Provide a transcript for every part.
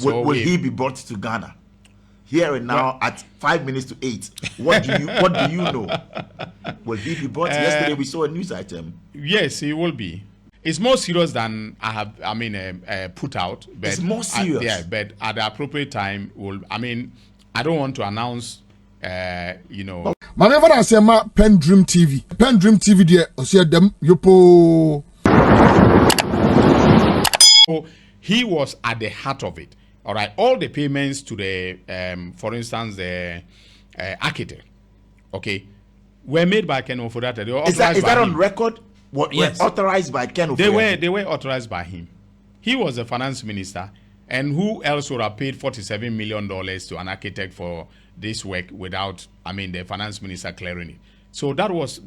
Will he be brought to Ghana? Here and now at 5 minutes to 8. What do you know? Will he be brought? Yesterday we saw a news item. Yes, he will be. It's more serious than I have. Put out. But it's more serious. But at the appropriate time, I don't want to announce. My never I say my PENDREAM TV. PENDREAM TV there. I see them. Yupo. So he was at the heart of it. All right, all the payments to the, for instance, the architect, okay, were made by Ken Ofori. Is that on record? Yes. Were authorized by Ken Ofori? They were authorized by him. He was the finance minister, and who else would have paid $47 million to an architect for this work without, the finance minister clearing it? So that was,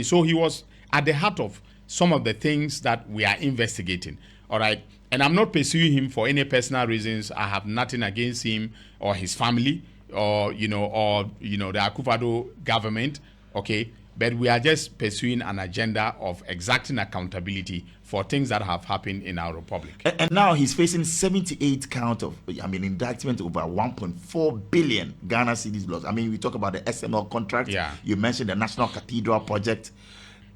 so he was at the heart of some of the things that we are investigating. All right. And I'm not pursuing him for any personal reasons. I have nothing against him or his family or the Akufo-Addo government, okay? But we are just pursuing an agenda of exacting accountability for things that have happened in our republic. And now he's facing 78 count of, indictment over 1.4 billion Ghana cedis loss. We talk about the SML contract. Yeah. You mentioned the National Cathedral project.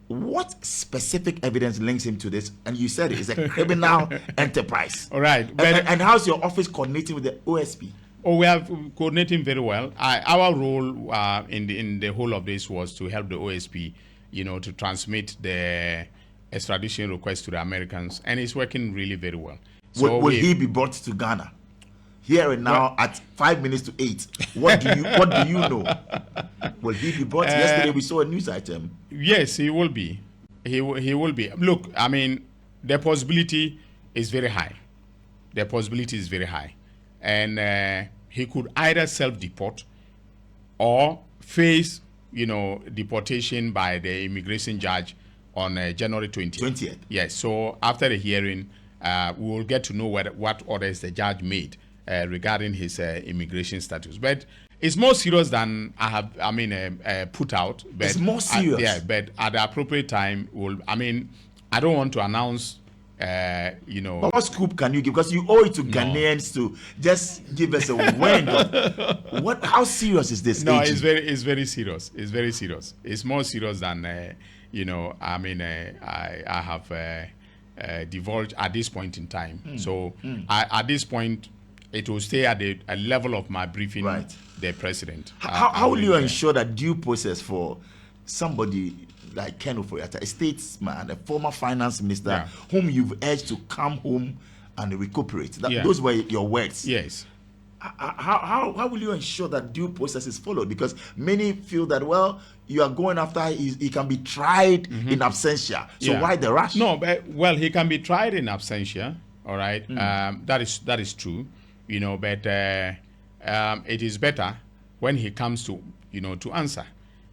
What specific evidence links him to this? And you said it's a criminal enterprise. All right. And how's your office coordinating with the OSP? Oh, we are coordinating very well. Our role in the whole of this was to help the OSP, to transmit the extradition request to the Americans, and it's working really very well. So will he be brought to Ghana? Here and now at 5 minutes to 8. What do you know? Will he be brought? Yesterday we saw a news item. Yes, he will be. He will be. Look, the possibility is very high. The possibility is very high. And he could either self-deport or face, deportation by the immigration judge on January 20th. Yes, so after the hearing, we will get to know what orders the judge made regarding his immigration status. But it's more serious than I have put out. But it's more serious. But at the appropriate time, I don't want to announce. But what scoop can you give? Because you owe it to Ghanaians to just give us a wind of what. How serious is this? No, it's very serious. It's very serious. It's more serious than I have divulged at this point in time. So at this point, it will stay at a level of my briefing the president. How will you ensure that due process for somebody like Ken Ofori, a statesman, a former finance minister, whom you've urged to come home and recuperate? Those were your words. Yes. How will you ensure that due process is followed? Because many feel that, you are going after, he can be tried in absentia. So why the rush? No, but, he can be tried in absentia. All right. That is true. But it is better when he comes to, to answer.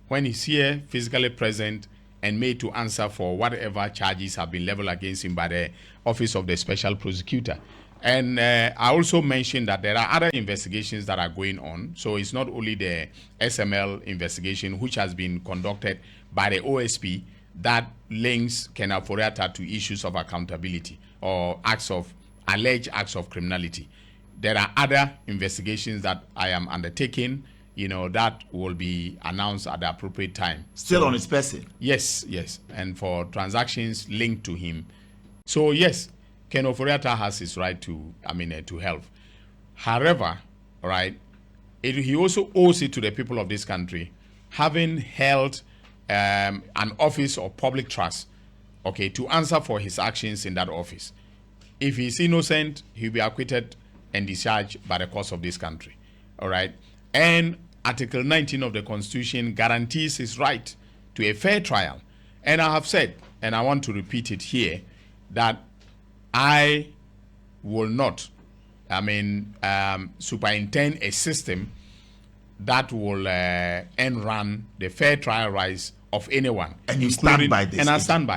When he's here, physically present, and made to answer for whatever charges have been leveled against him by the Office of the Special Prosecutor. And I also mentioned that there are other investigations that are going on. So it's not only the SML investigation, which has been conducted by the OSP, that links Ken Ofori to issues of accountability or alleged acts of criminality. There are other investigations that I am undertaking, that will be announced at the appropriate time. Still on his person? Yes. And for transactions linked to him. So, yes, Ken Ofori has his right to help. However, he also owes it to the people of this country, having held an office of public trust, to answer for his actions in that office. If he's innocent, he'll be acquitted and discharged by the courts of this country. All right. And Article 19 of the Constitution guarantees his right to a fair trial. And I have said, and I want to repeat it here, that I will not, superintend a system that will end run the fair trial rights of anyone. And you stand by this? And I stand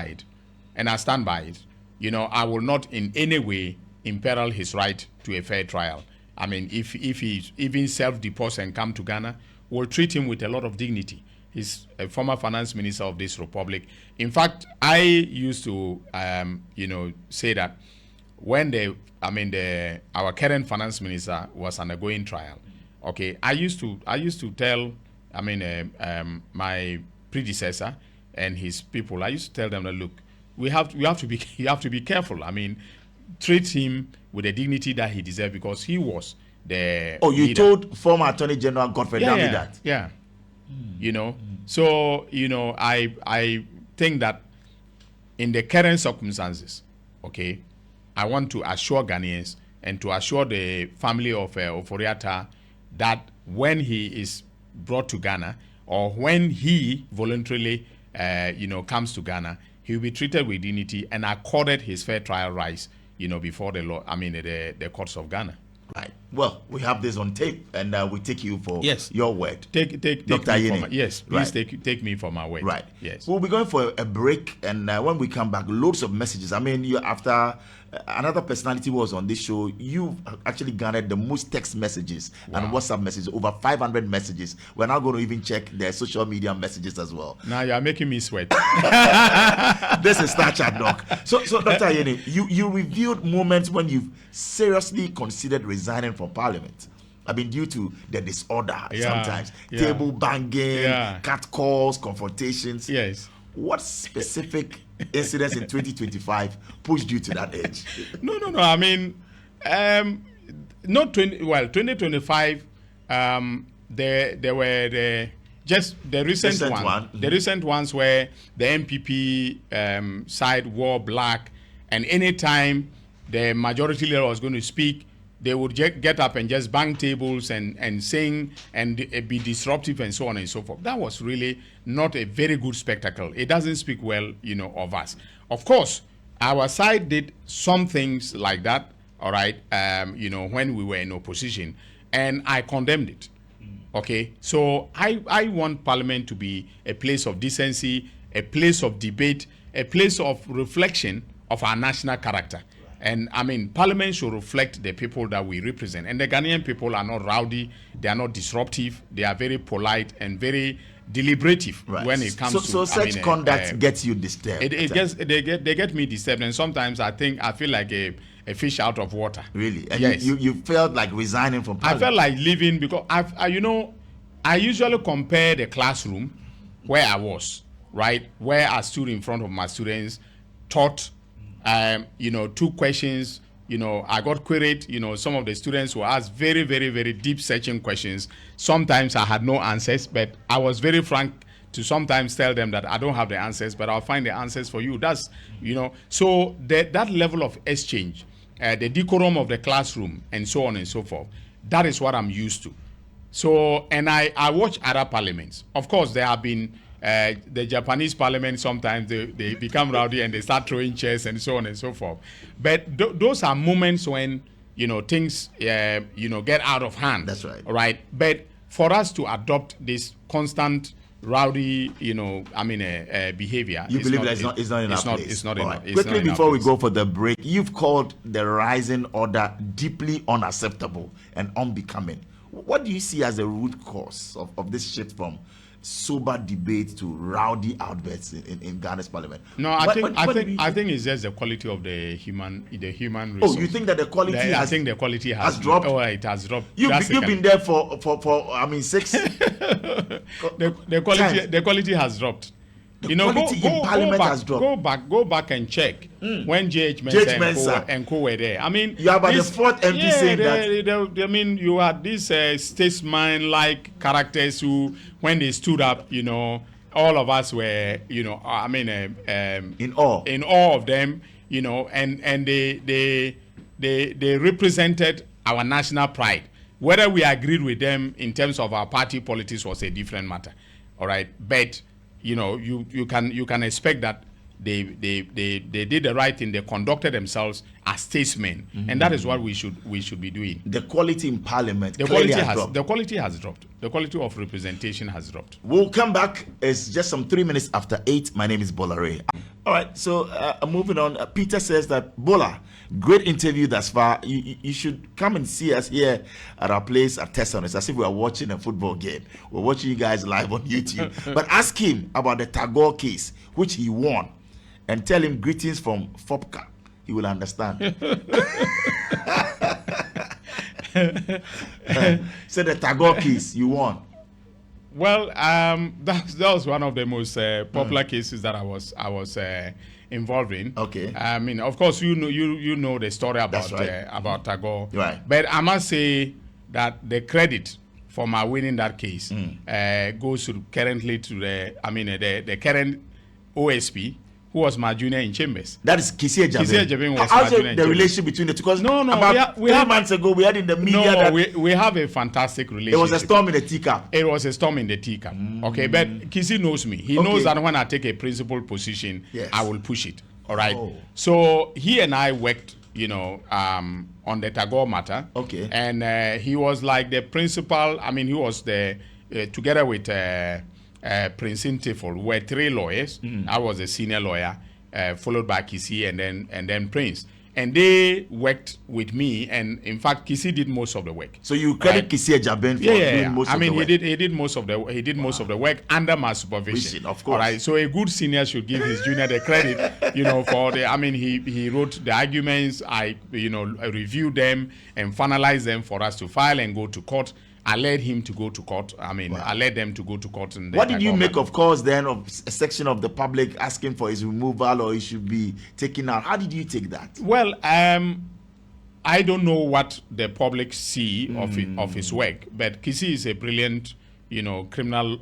by it. I will not in any way imperil his right to a fair trial. If he even self-deports and come to Ghana, we'll treat him with a lot of dignity. He's a former finance minister of this republic. In fact, I used to, say that when our current finance minister was undergoing trial, okay, I used to tell, my predecessor and his people, I used to tell them that, look, you have to be careful. I mean, treat him with the dignity that he deserved, because he was the you leader. told former Attorney General Godfrey Dami that? Yeah. So, I think that in the current circumstances, okay, I want to assure Ghanaians and to assure the family of Ofori Atta that when he is brought to Ghana, or when he voluntarily, comes to Ghana, he will be treated with dignity and accorded his fair trial rights, before the law. The courts of Ghana. Right. Well, we have this on tape, and we take you for your word. Take Dr. Ayine. Yes, please right. take me for my word. Right. Yes. We'll be going for a break, and when we come back, loads of messages. You after another personality was on this show, you actually garnered the most text messages and WhatsApp messages, over 500 messages. We're now going to even check their social media messages as well. Now you're making me sweat. This is Star Chat Doc. So Dr. Ayine, you revealed moments when you've seriously considered resigning from Parliament. Due to the disorder sometimes, table banging, cat calls, confrontations. Yes. What specific incidents in 2025 pushed you to that edge? No. 2025. There were the recent one. The recent ones where the MPP side wore black, and anytime the majority leader was going to speak, they would get up and just bang tables and sing and be disruptive and so on and so forth. That was really not a very good spectacle. It doesn't speak well, of us. Of course, our side did some things like that, all right, when we were in opposition, and I condemned it. Okay, so I want Parliament to be a place of decency, a place of debate, a place of reflection of our national character. And Parliament should reflect the people that we represent. And the Ghanaian people are not rowdy, they are not disruptive, they are very polite and very deliberative when it comes to. So such conduct gets you disturbed. They get me disturbed, and sometimes I feel like a fish out of water. Really? And yes. you felt like resigning from Parliament? I felt like leaving, because I usually compare the classroom where I was, right, where I stood in front of my students, taught. Two questions, I got queried, some of the students were asked very, very, very deep searching questions. Sometimes I had no answers, but I was very frank to sometimes tell them that I don't have the answers, but I'll find the answers for you. That's, so that level of exchange, the decorum of the classroom and so on and so forth, that is what I'm used to. So, and I watch other parliaments. Of course, there have been the Japanese parliament, sometimes they become rowdy and they start throwing chairs and so on and so forth. But those are moments when, things, get out of hand. That's right. Right. But for us to adopt this constant rowdy, behavior. You believe that it's not in our place? It's not in our place. Quickly before we go for the break, you've called the rising order deeply unacceptable and unbecoming. What do you see as the root cause of this shift from sober debate to rowdy outbursts in Ghana's parliament? No, I think it's just the quality of the human resource. Oh, you think that the quality I think the quality has dropped? Oh, it has dropped. You've been there for 6 the quality has dropped. The quality in Parliament has dropped. Go back and check when J.H. Mensah and co were there. You are about the fourth MP saying that. You had these statesman-like characters who, when they stood up, all of us were, in awe of them, and they represented our national pride. Whether we agreed with them in terms of our party politics was a different matter. All right, but you can expect that they did the right thing. They conducted themselves as statesmen, and that is what we should be doing. The quality in Parliament, the quality has dropped. The quality of representation has dropped. We'll come back. It's just some 3 minutes after 8. My name is Bolare. All right, so moving on. Peter says that Bola, great interview thus far. You should come and see us here at our place at Tesson. It's as if we are watching a football game. We're watching you guys live on YouTube. But ask him about the Tagore case, which he won, and tell him greetings from FOPCA. he will understand. So the Tagore case, you won. Well, that was one of the most popular cases that I was involved in. Okay. I mean, of course, you know the story about about Tagore. Right. But I must say that the credit for my winning that case goes currently to the current OSP, who was my junior in Chambers. That is Kisi Ejabin. Kisi Ejabin was How's my junior in the Chambers. relationship between the two? Because No, about we 3 months ago, we had in the media that we have a fantastic relationship. there was a storm in the teacup. It was a storm in the teacup. Okay, but Kisi knows me. He knows that when I take a principal position, I will push it. All right. Oh. So he and I worked, on the Tagore matter. Okay. And he was like the principal. I mean, he was the together with Prince Intiful, we were 3 lawyers. I was a senior lawyer, followed by Kisi and then Prince. And they worked with me, and in fact, Kisi did most of the work. So you credit Kisi Ejabin for doing most of the work? he did most of the work under my supervision. Of course. All right. So a good senior should give his junior the credit, for the. I mean, he wrote the arguments. I reviewed them and finalized them for us to file and go to court. I led him to go to court. I mean, I led them to go to court. What did you make, of course, then of a section of the public asking for his removal or he should be taken out? How did you take that? Well, I don't know what the public see of his work, but Kisi is a brilliant, criminal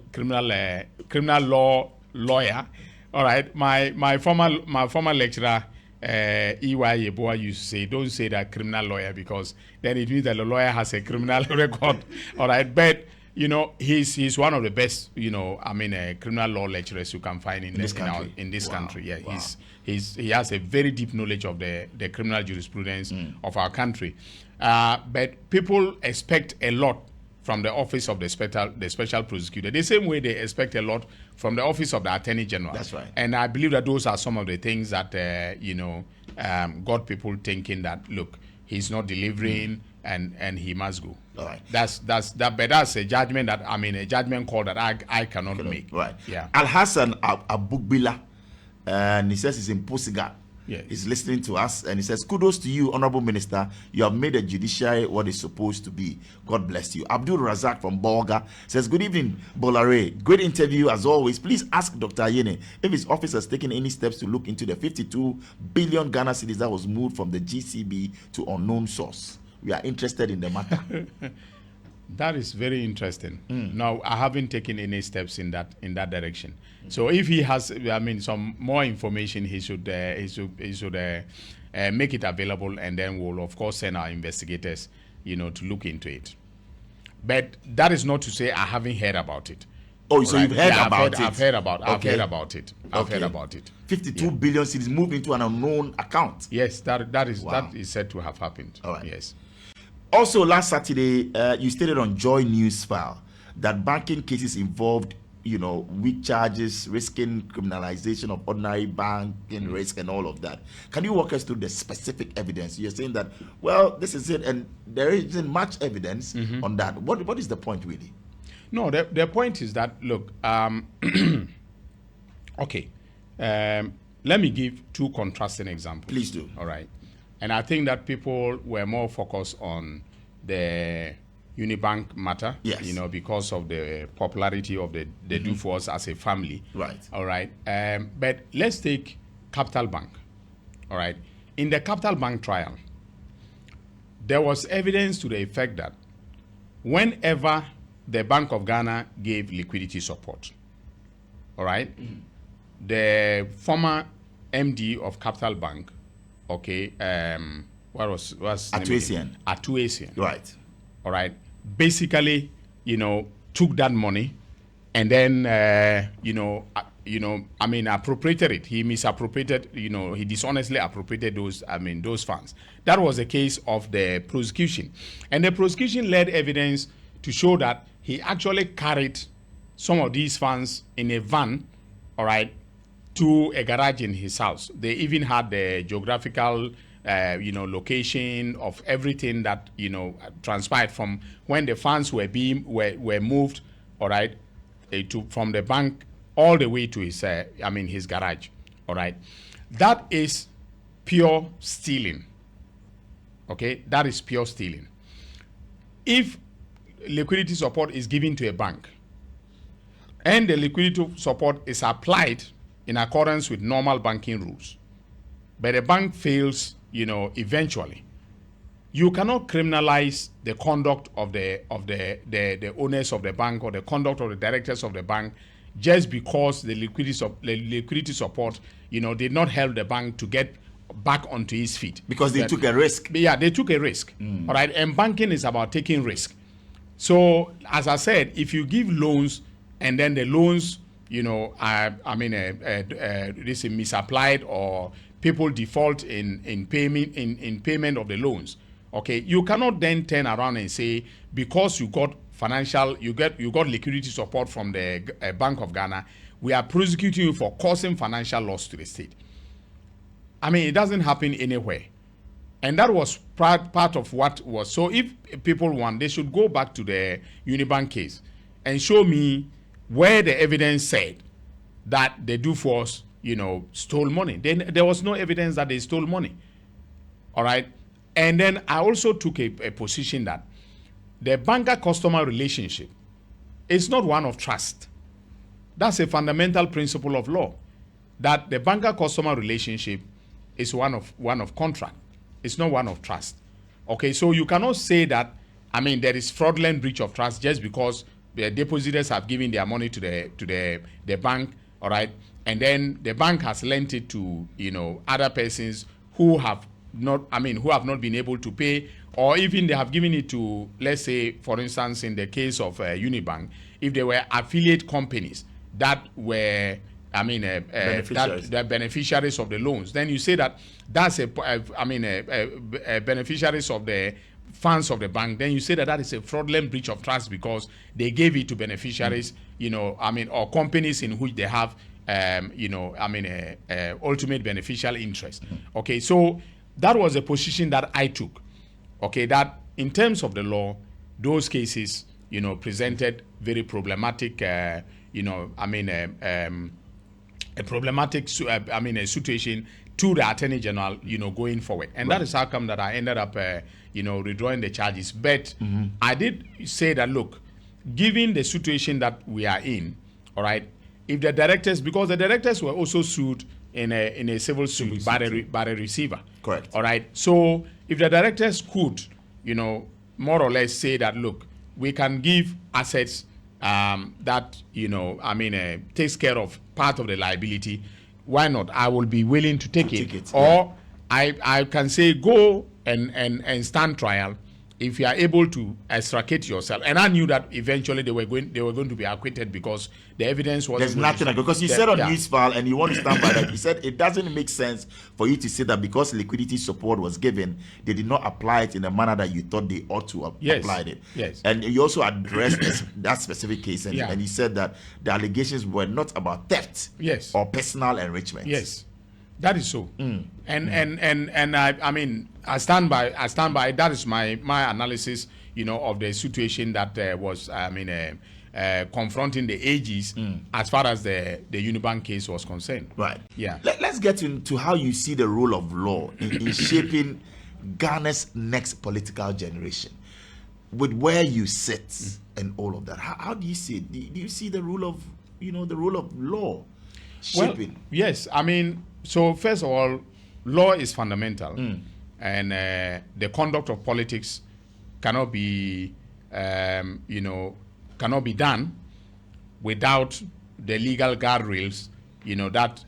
law lawyer. All right, my former lecturer. EY Yeboah used to say, don't say that criminal lawyer, because then it means that the lawyer has a criminal record. All right, but he's one of the best criminal law lecturers you can find in this country. Yeah, wow. He has a very deep knowledge of the criminal jurisprudence of our country. But people expect a lot from the office of the special prosecutor, the same way they expect a lot from the office of the Attorney General. That's right. And I believe that those are some of the things that got people thinking that, look, he's not delivering and he must go. All right. That's a judgment a judgment call that I cannot make. Right. Yeah. Al Hassan Abugbila, and he says he's in Posiga. Yes. He's listening to us, and he says, kudos to you, Honorable Minister. You have made the judiciary what it's supposed to be. God bless you. Abdul Razak from Bolga says, good evening, Bolare. Great interview as always. Please ask Dr. Ayine if his office has taken any steps to look into the 52 billion Ghana cedis that was moved from the GCB to unknown source. We are interested in the matter. That is very interesting. No, I haven't taken any steps in that direction. So if he has, some more information, he should make it available, and then we'll of course send our investigators, to look into it. But that is not to say I haven't heard about it. Oh, so you've heard about it? I've heard about it. 52 billion cedis moved into an unknown account. Yes, that is said to have happened. All right. Yes. Also, last Saturday, you stated on Joy News File that banking cases involved, weak charges, risking criminalization of ordinary banking risk and all of that. Can you walk us through the specific evidence? You're saying that, well, this is it, and there isn't much evidence on that. What is the point, really? No, the point is that, look, okay, let me give 2 contrasting examples. Please do. All right. And I think that people were more focused on the Unibank matter, yes, because of the popularity of the Dufos as a family. Right. All right. But let's take Capital Bank. All right. In the Capital Bank trial, there was evidence to the effect that whenever the Bank of Ghana gave liquidity support, all right, the former MD of Capital Bank, okay, what was Atuasian. Right. All right. Basically, took that money and then, appropriated it. He misappropriated, he dishonestly appropriated those funds. That was the case of the prosecution. And the prosecution led evidence to show that he actually carried some of these funds in a van, all right, to a garage in his house. They even had the geographical, location of everything that, transpired from when the funds were moved, all right, from the bank all the way to his garage, all right. That is pure stealing. Okay, that is pure stealing. If liquidity support is given to a bank and the liquidity support is applied in accordance with normal banking rules, but the bank fails, eventually, you cannot criminalize the conduct of the owners of the bank or the conduct of the directors of the bank just because the liquidity support, did not help the bank to get back onto his feet. Because they took a risk. Yeah, they took a risk. All right, and banking is about taking risk. So, as I said, if you give loans and then the loans, this is misapplied or people default in payment of the loans, okay, you cannot then turn around and say because you got liquidity support from the Bank of Ghana, we are prosecuting you for causing financial loss to the state. I mean, it doesn't happen anywhere. And that was part of what was. So if people want, they should go back to the Unibank case and show me where the evidence said that the Dufos, stole money. Then there was no evidence that they stole money. All right. And then I also took a position that the banker-customer relationship is not one of trust. That's a fundamental principle of law, that the banker-customer relationship is one of contract. It's not one of trust. Okay, so you cannot say that, there is fraudulent breach of trust just because the depositors have given their money to the bank, all right, and then the bank has lent it to, other persons who have not been able to pay, or even they have given it to, let's say, for instance, in the case of Unibank, if they were affiliate companies that were the beneficiaries of the loans, then you say that that's beneficiaries of the funds of the bank, then you say that is a fraudulent breach of trust because they gave it to beneficiaries, or companies in which they have, ultimate beneficial interest. Okay, so that was a position that I took. Okay, that in terms of the law, those cases, presented very problematic, a problematic, a situation to the Attorney General, going forward. And that is how come that I ended up, withdrawing the charges. But I did say that, look, given the situation that we are in, all right, if the directors, because the directors were also sued in a civil suit by the receiver. Correct. All right. So if the directors could, more or less say that, look, we can give assets that, takes care of part of the liability, why not? I will be willing to take it. Or I can say go and stand trial if you are able to extricate yourself. And I knew that eventually they were going to be acquitted because the evidence was. There's nothing because you said on news file, and you want to stand by that. You said it doesn't make sense for you to say that because liquidity support was given, they did not apply it in the manner that you thought they ought to have applied it. Yes. And you also addressed that specific case, and you said that the allegations were not about theft. Yes. Or personal enrichment. Yes. That is so. And I stand by that is my analysis, of the situation that was confronting the AGs as far as the Unibank case was concerned. Right. Yeah. Let's get into how you see the role of law in shaping Ghana's next political generation, with where you sit and all of that. How do you see it? Do you see the role of the role of law shaping? Well, yes. So first of all, law is fundamental, and the conduct of politics cannot be, cannot be done without the legal guardrails, that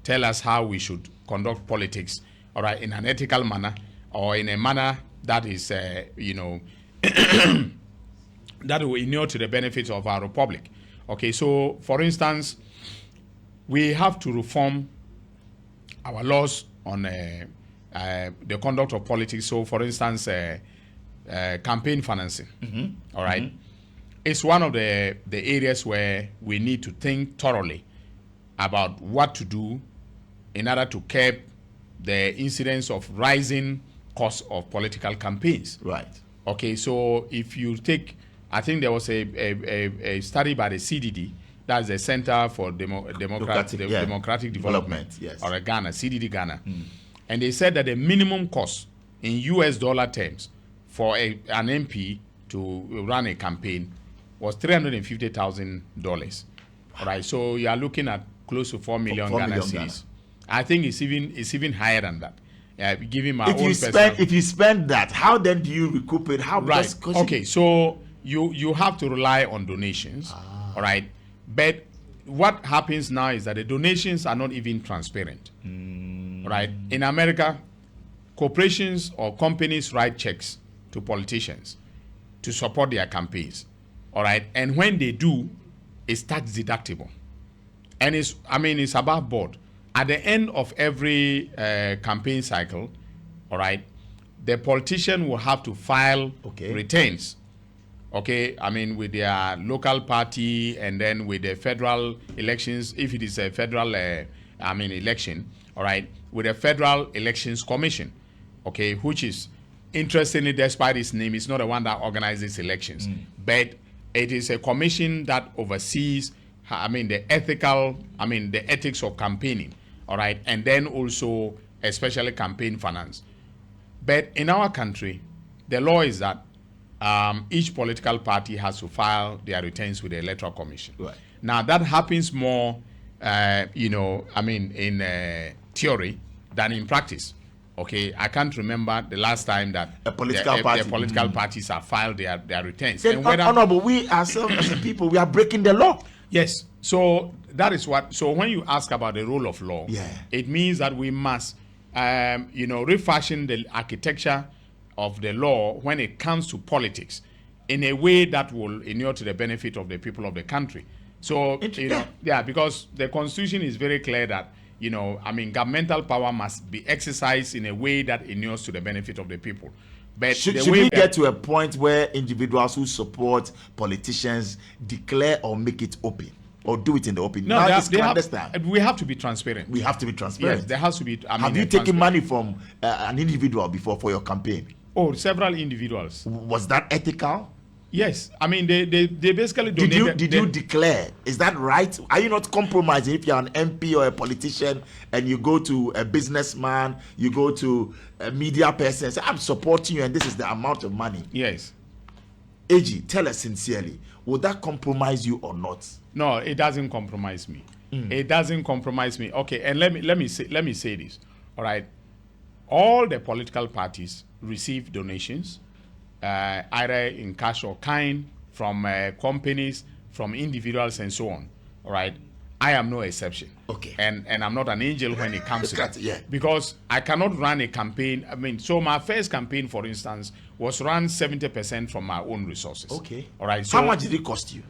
tell us how we should conduct politics, all right, in an ethical manner or in a manner that is, that will inure to the benefits of our republic. Okay, so for instance, we have to reform our laws on the conduct of politics. So, for instance, campaign financing. All right, it's one of the areas where we need to think thoroughly about what to do in order to curb the incidence of rising costs of political campaigns. Right. Okay, so if you take, I think there was a study by the CDD That's the Center for Democratic Development, yes. or Ghana, CDD Ghana. And they said that the minimum cost in US dollar terms for an MP to run a campaign was $350,000. All right, so you are looking at close to 4 million Ghana cedis. I think it's even higher than that. Giving my own if you spend that, how then do you recoup it? How? Right. Okay, so you have to rely on donations. All right, but what happens now is that the donations are not even transparent. Right. In America, corporations or companies write checks to politicians to support their campaigns. All right, and when they do, it's tax deductible, and it's above board. At the end of every campaign cycle, all right, the politician will have to file returns. Okay, with their local party and then with the federal elections, if it is a federal, election, all right, with the Federal Elections Commission, okay, which is, interestingly, despite its name, it's not the one that organizes elections, but it is a commission that oversees, the ethics of campaigning, all right, and then also especially campaign finance. But in our country, the law is that each political party has to file their returns with the Electoral Commission. Right. Now that happens more, in theory than in practice. Okay, I can't remember the last time that the political parties have filed their returns. Then, Honorable, we ourselves as a people, we are breaking the law. Yes. So that is what. So when you ask about the rule of law, it means that we must, refashion the architecture of the law when it comes to politics in a way that will inure to the benefit of the people of the country. So, because the Constitution is very clear that, governmental power must be exercised in a way that inures to the benefit of the people. But should we get to a point where individuals who support politicians declare or make it open? Or do it in the open? No, we have to be transparent. We have to be transparent. Yes, there has to be. Have you taken money from an individual before for your campaign? Oh, several individuals. Was that ethical? Yes, they basically donated. Did you declare? Is that right? Are you not compromising if you're an MP or a politician and you go to a businessman, you go to a media person and say, I'm supporting you and this is the amount of money? Yes. AG, tell us sincerely, would that compromise you or not? No, it doesn't compromise me. It doesn't compromise me. Okay, and let me say this. All right, all the political parties receive donations, either in cash or kind, from companies, from individuals, and so on. All right, I am no exception. Okay, and I'm not an angel when it comes to that. Yeah. Because I cannot run a campaign. So my first campaign, for instance, was run 70% from my own resources. Okay. All right. So how much did it cost you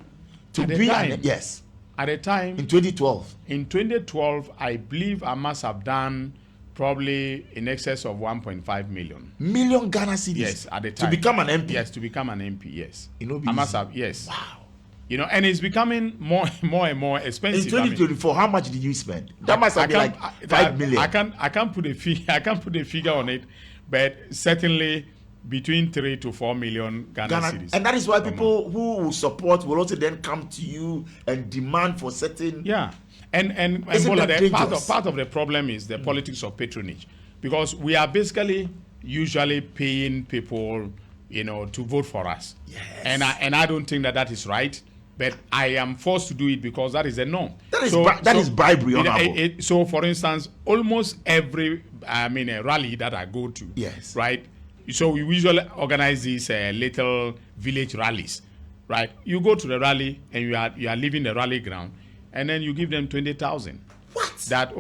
to be? Yes. At the time. In 2012. In 2012, I believe I must have done probably in excess of 1.5 million. Million Ghana cedis? Yes, at the time. To become an MP? Yes, to become an MP, yes. I must have, yes. Wow. And it's becoming more and more expensive. In 2024, how much did you spend? That must have been like 5 million. I can't put a figure on it, but certainly between 3 to 4 million Ghana cedis. And that is why people who will support will also then come to you and demand for certain. Yeah. And part of the problem is the politics of patronage, because we are basically usually paying people, to vote for us. Yes. And I don't think that is right, but I am forced to do it because that is a norm. That is bribery. So, for instance, almost every a rally that I go to, yes, right. So we usually organize these little village rallies, right? You go to the rally and you are leaving the rally ground, and then you give them 20,000. What? That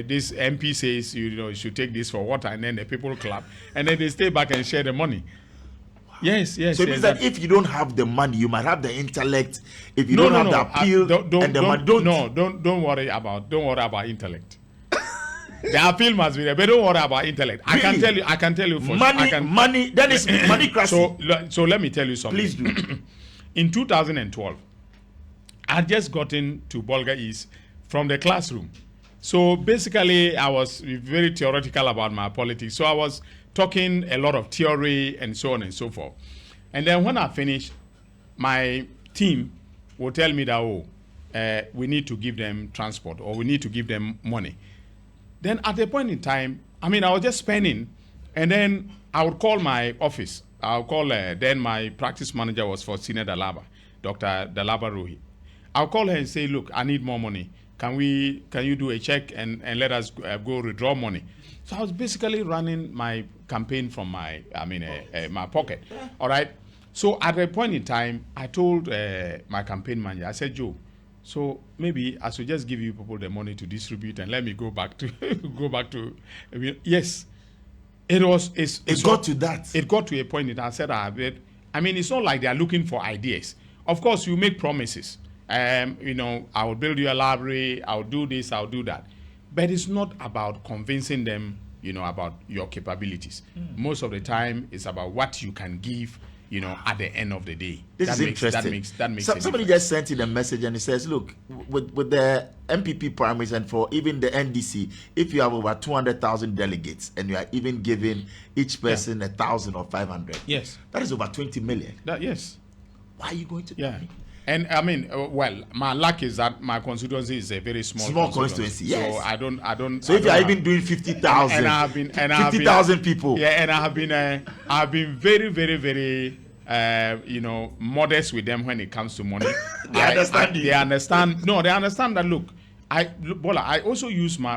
this MP says you should take this for water, and then the people clap, and then they stay back and share the money. Wow. Yes. So it means that if you don't have the money, you might have the intellect. If you don't have the appeal, don't worry about intellect. The appeal must be there, but don't worry about intellect. Really? I can tell you for money. That is money crashing. So let me tell you something. Please do. In 2012, I had just gotten to Bolga East from the classroom. So basically, I was very theoretical about my politics. So I was talking a lot of theory and so on and so forth. And then when I finished, my team will tell me that, we need to give them transport or we need to give them money. Then at a point in time, I mean, I was just spending, and then I would call my office. I'll call, then my practice manager was for Senior Dalaba, Dr. Dalaba Rohi. I'll call her and say, look, I need more money. Can you do a check and let us go withdraw money? So I was basically running my campaign from my pocket. All right. So at a point in time, I told my campaign manager, I said, Joe, so maybe I should just give you people the money to distribute and let me go back to yes. It got to that. It got to a point that I said, I mean, it's not like they are looking for ideas. Of course, you make promises. I will build you a library, I'll do this, I'll do that. But it's not about convincing them, about your capabilities. Most of the time, it's about what you can give, at the end of the day. This is interesting. That makes somebody just sent in a message and he says, look, with the MPP primaries and for even the NDC, if you have over 200,000 delegates and you are even giving each person 1,000 or 500, yes, that is over 20 million. Yes. Why are you going to? Yeah. And I mean, my luck is that my constituency is a very small constituency. Yes. So I don't. So if you are even doing 50,000, and I've been 50,000 people. Yeah, and I've been very, very, very, modest with them when it comes to money. They understand. They understand. No, they understand that. Look, I also use my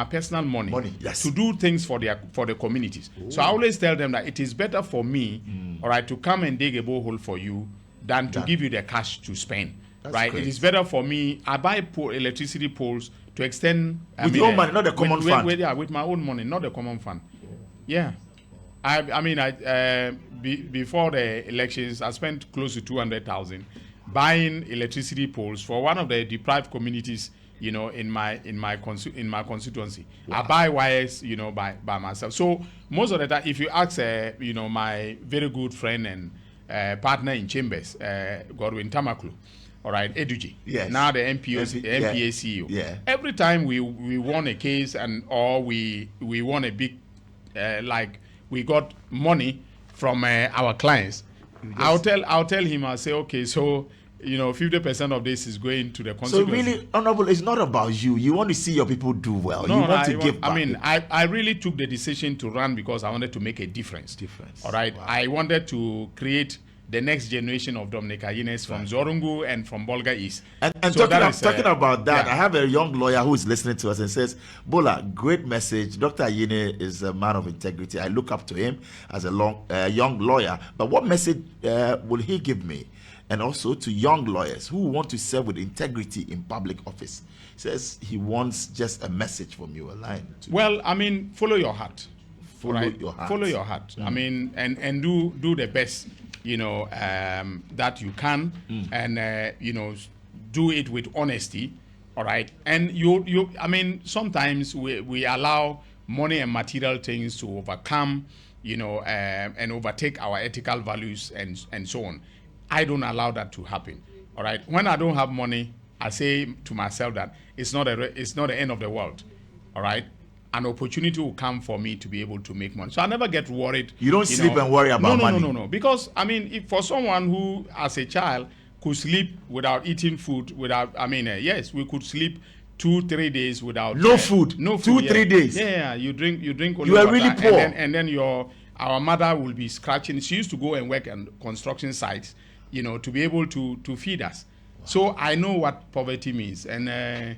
personal money yes, to do things for the communities. Ooh. So I always tell them that it is better for me, all right, to come and dig a borehole for you than to give you the cash to spend. That's right? Great. It is better for me. I buy electricity poles to extend with your own money, not the common fund. With my own money, not the common fund. Yeah. Before the elections, I spent close to 200,000 buying electricity poles for one of the deprived communities, in my constituency. Wow. I buy wires, by myself. So most of the time, if you ask, my very good friend and partner in Chambers, Godwin Tamaklu, all right, Eduji. Yes. Now the MPA CEO. Yeah. Every time we won a case or we won a big, we got money from our clients, I'll tell him, I'll say, okay, so 50% of this is going to the constituency. So really, Honorable, it's not about you. You want to see your people do well. You want to give back. I mean, I really took the decision to run because I wanted to make a difference. All right. Wow. I wanted to create the next generation of Dominic Ayines from Zorungu and from Bolga East. And so talking about that, I have a young lawyer who is listening to us and says, Bola, great message. Dr. Ayine is a man of integrity. I look up to him as a young lawyer. But what message will he give me? And also to young lawyers who want to serve with integrity in public office. He says he wants just a message from you, a line. Well, I mean, follow your heart. Follow your heart. Follow your heart. I mean, and do the best, that you can, and do it with honesty. All right. And I mean, sometimes we allow money and material things to overcome, and overtake our ethical values and so on. I don't allow that to happen. All right. When I don't have money, I say to myself that it's not the end of the world. All right. An opportunity will come for me to be able to make money. So I never get worried. You don't sleep and worry about money. No. Because I mean, if for someone who, as a child, could sleep without eating food, yes, we could sleep 2-3 days without food. No food. 2-3 days. Yeah, you drink only you are water, really poor. And then our mother will be scratching. She used to go and work on construction sites, to be able to feed us. Wow. So I know what poverty means, and I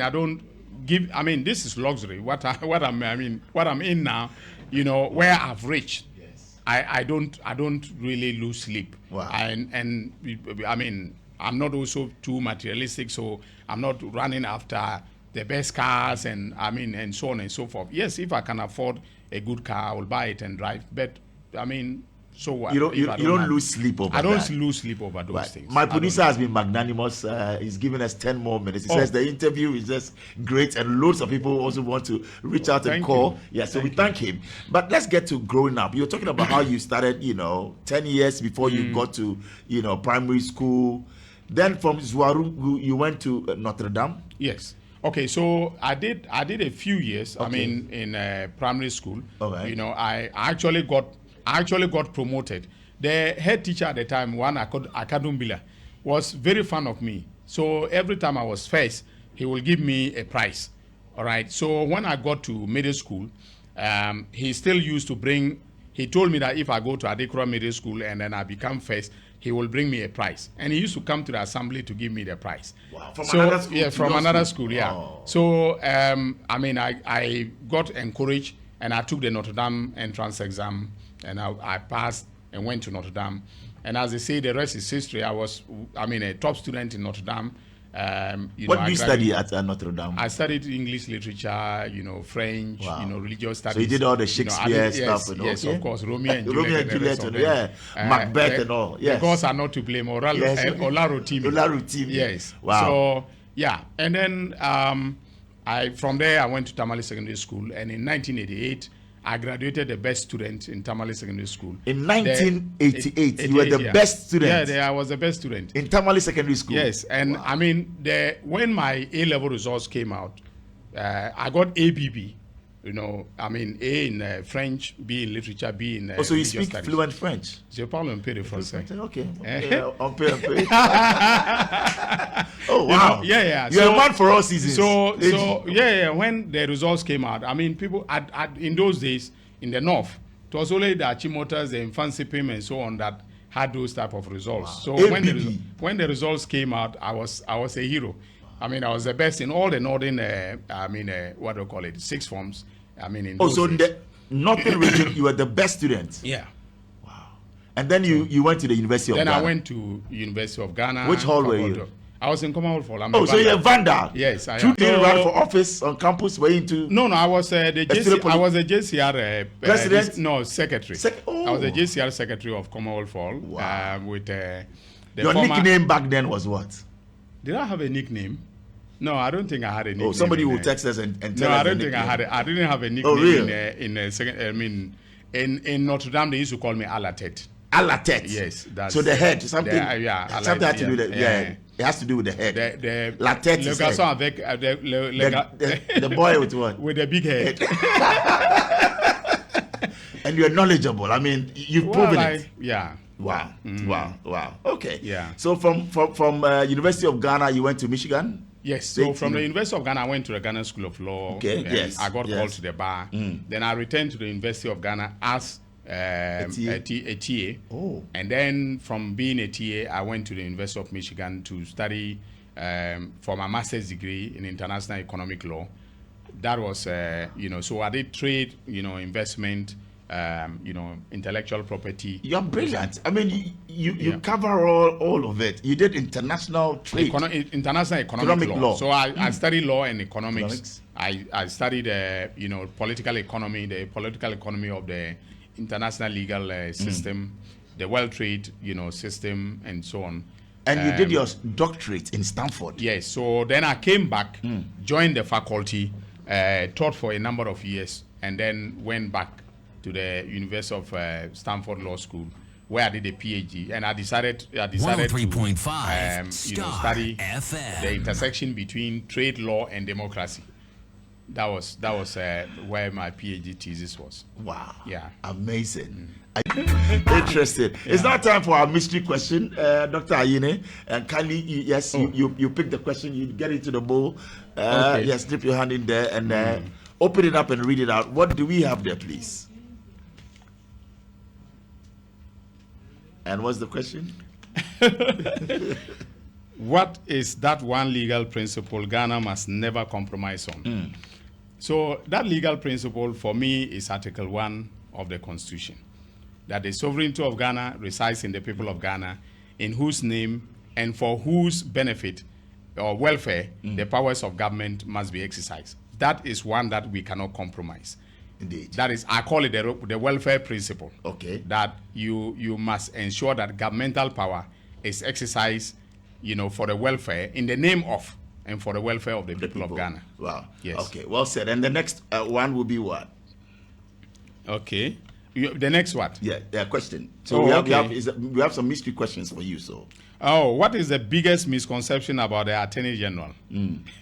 don't give. I mean, this is luxury. What I'm in now, where I've reached. Yes. I don't really lose sleep. Wow. And I mean, I'm not also too materialistic, so I'm not running after the best cars and so on and so forth. Yes, if I can afford a good car, I will buy it and drive. But I mean, so what? You don't lose sleep over that. I don't lose sleep over those things. My producer has been magnanimous. He's given us 10 more minutes. He says the interview is just great, and loads of people also want to reach out and call. Yeah, so we thank him. But let's get to growing up. You're talking about how you started, 10 years before you got to, primary school. Then from Zwaru, you went to Notre Dame. Yes. Okay, so I did a few years. Okay. In primary school. Okay. I actually got promoted. The head teacher at the time, Akadumbila, was very fond of me. So every time I was first, he will give me a prize. All right. So when I got to middle school, he still used to bring. He told me that if I go to Adekura Middle School and then I become first, he will bring me a prize. And he used to come to the assembly to give me the prize. Wow. From another school? Yeah, from another school, yeah. Oh. So, I mean, I got encouraged and I took the Notre Dame entrance exam and I passed and went to Notre Dame. And as they say, the rest is history. I was, a top student in Notre Dame. What do you study at Notre Dame? I studied English literature, French, wow. Religious studies. So you did all the Shakespeare stuff? Yes, okay. Of course, Romeo and Juliet, yeah. Macbeth and all. Yes. The gods are not to blame. Olarotimi. Yes. Wow. So, yeah. And then from there, I went to Tamale Secondary School. And in 1988, I graduated the best student in Tamale Secondary School. In 1988, you were the best student? Yeah, I was the best student. In Tamale Secondary School? Yes, and wow. When my A-level results came out, I got ABB. A in French, B in literature, B in so you speak studies. Fluent French? Je parle un peu de français. Okay. Un peu. Oh, wow. Yeah. You're a man for all seasons. So, when the results came out, people in those days, in the North, it was only the Achimotas, the Infancy and so on that had those type of results. Wow. So when the results came out, I was a hero. I was the best in all the northern, what do you call it, sixth forms. In the northern region, you were the best student. Yeah. Wow. And then you went to the University of Ghana. Then I went to University of Ghana. Which hall were you? I was in Commonwealth Hall. So you're a Vanda? Yes, I am. You didn't run for office on campus? Were you into? No, I was the JCR president. Secretary. I was the JCR secretary of Commonwealth Hall. Wow. With your nickname back then was what? Did I have a nickname? No, I don't think I had a nickname. Somebody will text us and tell us. No, I don't think I had it. I didn't have a nickname. Oh, really? In Notre Dame, they used to call me Alatet. Alatet? Yes. So the head, something had to do with it. Yeah. It has to do with the head. La tête is head. The boy with what? With the big head. And you're knowledgeable. You've proven it. Yeah. Wow. Wow. Okay. Yeah. So from University of Ghana, you went to Michigan? Yes. So from the University of Ghana, I went to the Ghana School of Law. Okay. Yes. I got called to the bar. Then I returned to the University of Ghana as a TA. Oh. And then from being a TA, I went to the University of Michigan to study for my master's degree in international economic law. That was, so I did trade, investment, intellectual property. You're brilliant. You cover all of it. You did international trade. International economic law. So I studied law and economics. I studied, political economy, the political economy of the international legal system, the world trade, system, and so on. And you did your doctorate in Stanford. Yes. So then I came back, joined the faculty, taught for a number of years, and then went back to the University of Stanford Law School, where I did a PhD, and I decided to study the intersection between trade law and democracy. That was where my PhD thesis was. Wow. Yeah. Amazing. Interesting. Yeah. It's now time for our mystery question, Dr. Ayine. And kindly, you pick the question, you get into the bowl. Okay. Yes, dip your hand in there and open it up and read it out. What do we have there, please? And what's the question? What is that one legal principle Ghana must never compromise on? So that legal principle for me is Article 1 of the Constitution, that the sovereignty of Ghana resides in the people of Ghana, in whose name and for whose benefit or welfare the powers of government must be exercised. That is one that we cannot compromise. Indeed. That is, I call it the welfare principle. Okay. That you must ensure that governmental power is exercised, for the welfare, in the name of, and for the welfare of the people of Ghana. Wow. Yes. Okay, well said. And the next one will be what? Okay. The next what? Yeah, question. So we have some mystery questions for you. So. Oh, what is the biggest misconception about the Attorney General?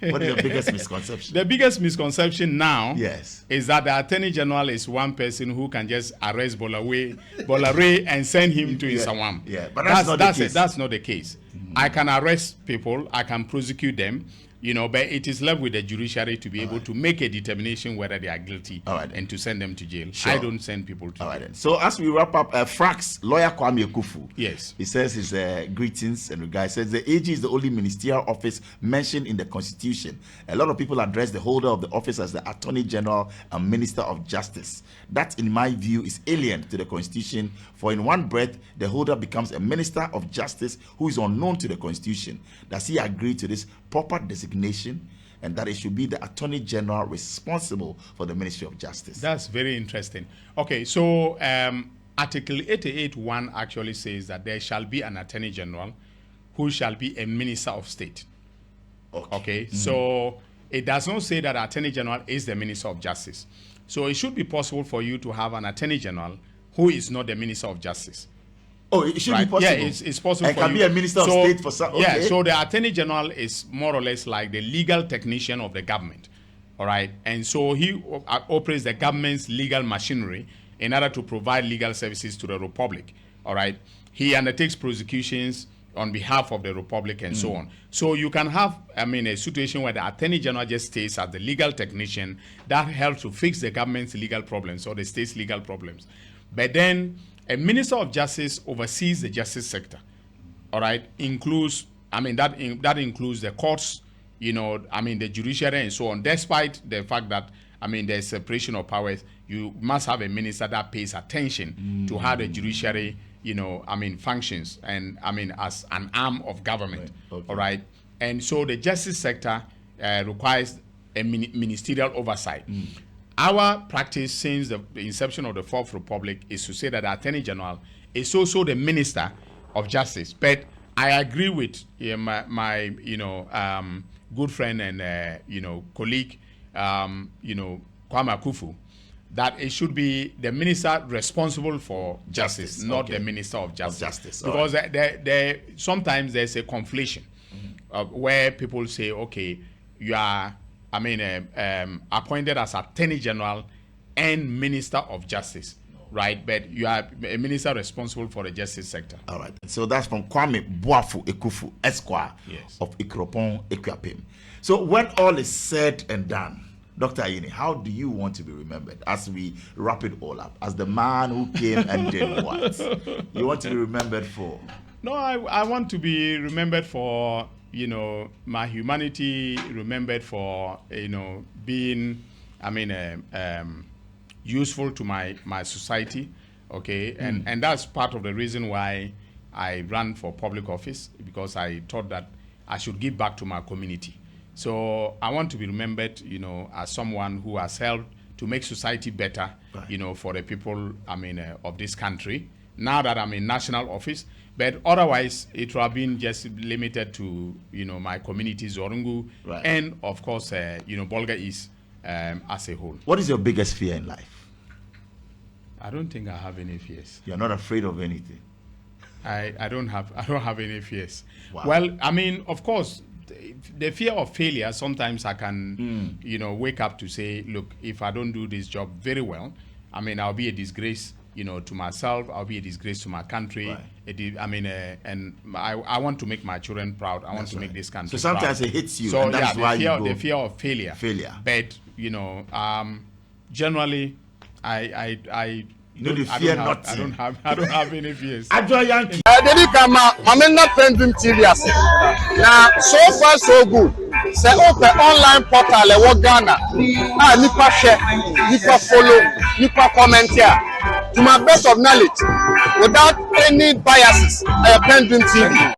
What is the biggest misconception? The biggest misconception now is that the Attorney General is one person who can just arrest Bolare and send him to Isawam. Yeah, but that's not the case. That's not the case. I can arrest people, I can prosecute them, but it is left with the judiciary to be able to make a determination whether they are guilty and to send them to jail. Sure. I don't send people to jail. Then. So as we wrap up, Frax, lawyer Kwame Ekufu, yes, he says his greetings and regards. Says the AG is the only ministerial office mentioned in the Constitution. A lot of people address the holder of the office as the Attorney General and Minister of Justice. That, in my view, is alien to the Constitution, for in one breath, the holder becomes a Minister of Justice who is unknown to the Constitution. Does he agree to this proper designation, and that it should be the Attorney General responsible for the Ministry of Justice? That's very interesting. Okay, so Article 88.1 actually says that there shall be an Attorney General who shall be a Minister of State. Okay. So it does not say that Attorney General is the Minister of Justice. So it should be possible for you to have an Attorney General who is not the Minister of Justice. Oh, it should be possible. Yeah, it's possible. And can be a Minister of State for some. Yeah, so the Attorney General is more or less like the legal technician of the government. All right. And so he operates the government's legal machinery in order to provide legal services to the Republic. All right. He undertakes prosecutions on behalf of the Republic and so on. So you can have, a situation where the Attorney General just stays as the legal technician that helps to fix the government's legal problems or the state's legal problems. But then a Minister of Justice oversees the justice sector. All right. Includes, that includes the courts, the judiciary and so on. Despite the fact that, there's separation of powers, you must have a minister that pays attention to how the judiciary functions and as an arm of government. Right. Okay. All right. And so the justice sector requires a ministerial oversight. Our practice since the inception of the Fourth Republic is to say that the Attorney General is also the Minister of Justice. But I agree with my good friend and colleague Kwame Ekufu, that it should be the minister responsible for justice, not the Minister of Justice. Because sometimes there's a conflation where people say, okay, you are, appointed as Attorney General and Minister of Justice, right? But you are a minister responsible for the justice sector. All right. So that's from Kwame Boafo Ekufu, Esquire, of Ikropon Ekwapim. So when all is said and done, Dr. Ayine, how do you want to be remembered as we wrap it all up? As the man who came and did what? You want to be remembered for? No, I want to be remembered for, my humanity, remembered for, being, useful to my society, okay? And that's part of the reason why I ran for public office, because I thought that I should give back to my community. So I want to be remembered, as someone who has helped to make society better, for the people, of this country. Now that I'm in national office, but otherwise it would have been just limited to, my community, Zorungu, and of course, Bolga East as a whole. What is your biggest fear in life? I don't think I have any fears. You're not afraid of anything? I don't have any fears. Wow. Well, of course, the fear of failure, sometimes I can, wake up to say, look, if I don't do this job very well, I'll be a disgrace, to myself. I'll be a disgrace to my country. Right. And I want to make my children proud. I want to make this country proud. So sometimes it hits you, and that's why you go. The fear of failure. But, generally, I don't have any fears. Dedi kama mamena PENDREAM TV ase. Na so far so good. Say open online portal e wo Ghana. Nipa share, nipa follow, nipa comment here. To my best of knowledge, without any biases, PENDREAM TV.